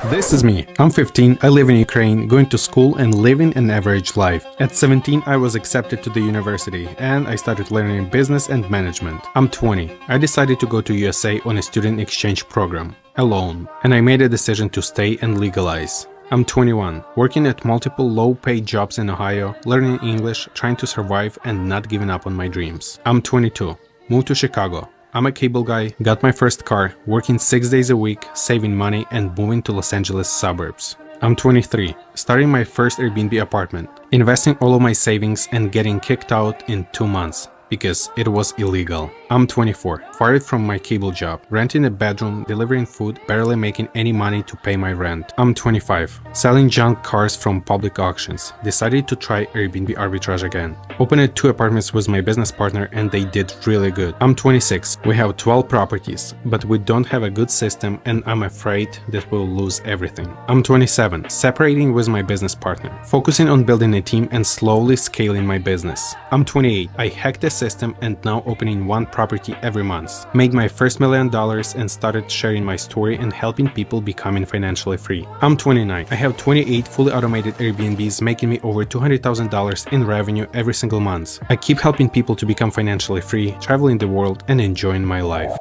This is me. I'm 15, I live in Ukraine, going to school and living an average life. At 17, I was accepted to the university and I started learning business and management. I'm 20. I decided to go to USA on a student exchange program, alone, and I made a decision to stay and legalize. I'm 21, working at multiple low-paid jobs in Ohio, learning English, trying to survive and not giving up on my dreams. I'm 22, moved to Chicago. I'm a cable guy, got my first car, working 6 days a week, saving money and moving to Los Angeles suburbs. I'm 23, starting my first Airbnb apartment, investing all of my savings and getting kicked out in 2 months because it was illegal. I'm 24, fired from my cable job, renting a bedroom, delivering food, barely making any money to pay my rent. I'm 25, selling junk cars from public auctions, decided to try Airbnb arbitrage again. Opened 2 apartments with my business partner and they did really good. I'm 26, we have 12 properties, but we don't have a good system and I'm afraid that we'll lose everything. I'm 27, separating with my business partner, focusing on building a team and slowly scaling my business. I'm 28, I hacked the system and now opening 1 property every month. Made my first $1 million and started sharing my story and helping people becoming financially free. I'm 29. I have 28 fully automated Airbnbs making me over $200,000 in revenue every single month. I keep helping people to become financially free, traveling the world and enjoying my life.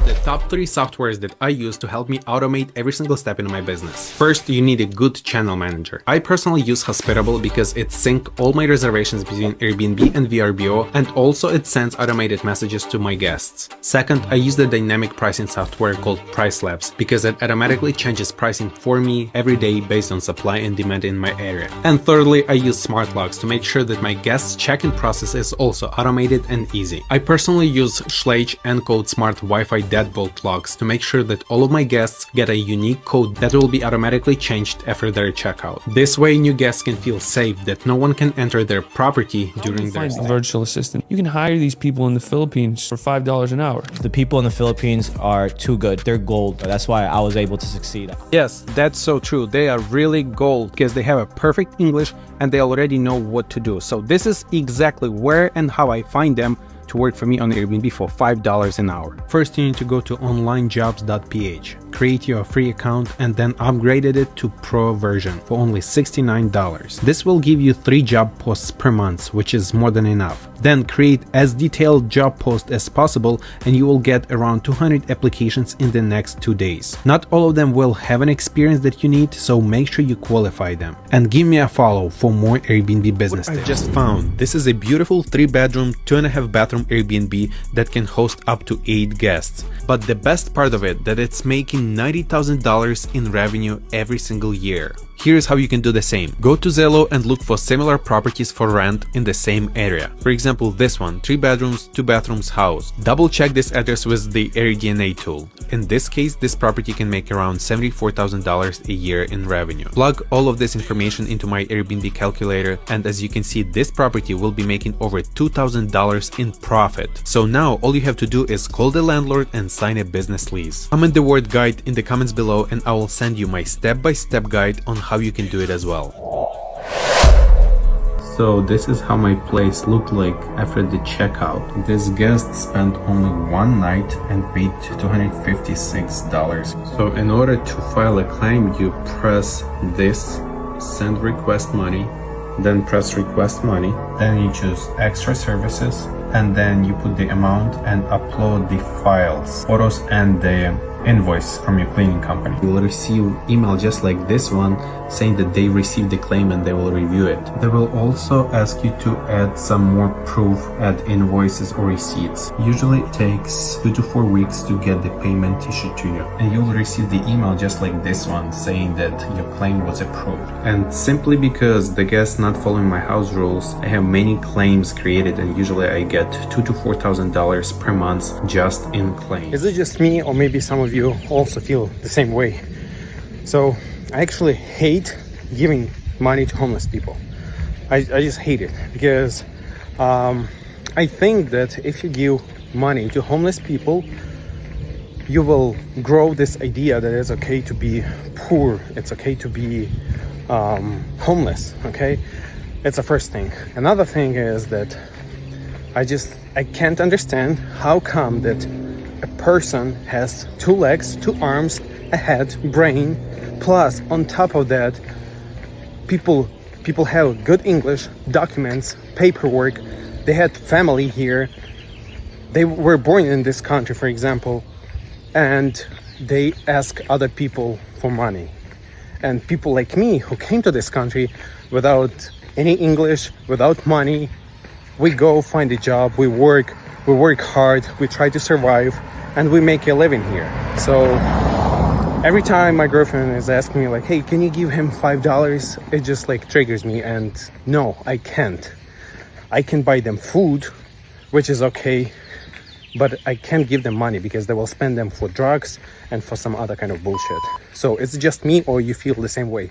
The top 3 softwares that I use to help me automate every single step in my business. First, you need a good channel manager. I personally use Hospitable because it syncs all my reservations between Airbnb and VRBO, and also it sends automated messages to my guests. Second, I use the dynamic pricing software called PriceLabs because it automatically changes pricing for me every day based on supply and demand in my area. And thirdly, I use smart locks to make sure that my guests' check-in process is also automated and easy. I personally use Schlage and Code Smart Wi-Fi deadbolt locks to make sure that all of my guests get a unique code that will be automatically changed after their checkout. This way, new guests can feel safe that no one can enter their property during their stay. A virtual assistant. You can hire these people in the Philippines for $5 an hour. The people in the Philippines are too good. They're gold. That's why I was able to succeed. Yes, that's so true. They are really gold because they have a perfect English and they already know what to do. So this is exactly where and how I find them to work for me on Airbnb for $5 an hour. First, you need to go to onlinejobs.ph, create your free account and then upgraded it to Pro version for only $69. This will give you 3 job posts per month, which is more than enough. Then create as detailed job post as possible and you will get around 200 applications in the next 2 days. Not all of them will have an experience that you need, so make sure you qualify them. And give me a follow for more Airbnb business tips. I just found this is a beautiful 3-bedroom, 2.5 bathroom Airbnb that can host up to 8 guests. But the best part of it, that it's making $90,000 in revenue every single year. Here's how you can do the same. Go to Zillow and look for similar properties for rent in the same area. For example, this one, 3 bedrooms, 2 bathrooms house. Double check this address with the AirDNA tool. In this case, this property can make around $74,000 a year in revenue. Plug all of this information into my Airbnb calculator, and as you can see, this property will be making over $2,000 in profit. So now all you have to do is call the landlord and sign a business lease. Comment the word guide in the comments below and I will send you my step-by-step guide on how you can do it as well. So this is how my place looked like after the checkout. This guest spent only 1 night and paid $256. So in order to file a claim, you press this, send request money, then press request money, then you choose extra services, and then you put the amount and upload the files, photos and the invoice from your cleaning company. You will receive email just like this one saying that they received the claim and they will review it. They will also ask you to add some more proof, add invoices or receipts. Usually it takes 2 to 4 weeks to get the payment issued to you. And you'll receive the email just like this one saying that your claim was approved. And simply because the guest not following my house rules, I have many claims created and usually I get $2,000 to $4,000 per month just in claims. Is it just me or maybe some of you also feel the same way? So I actually hate giving money to homeless people. I just hate it because I think that if you give money to homeless people, you will grow this idea that it's okay to be poor, it's okay to be homeless, okay? It's the first thing. Another thing is that I can't understand how come that a person has 2 legs, 2 arms, a head, brain, plus on top of that, people have good English, documents, paperwork. They had family here. They were born in this country, for example, and they ask other people for money. And people like me who came to this country without any English, without money, we go find a job, we work hard, we try to survive, and we make a living here. So every time my girlfriend is asking me like, hey, can you give him $5? It just like triggers me, and no, I can't. I can buy them food, which is okay, but I can't give them money because they will spend them for drugs and for some other kind of bullshit. So it's just me, or you feel the same way?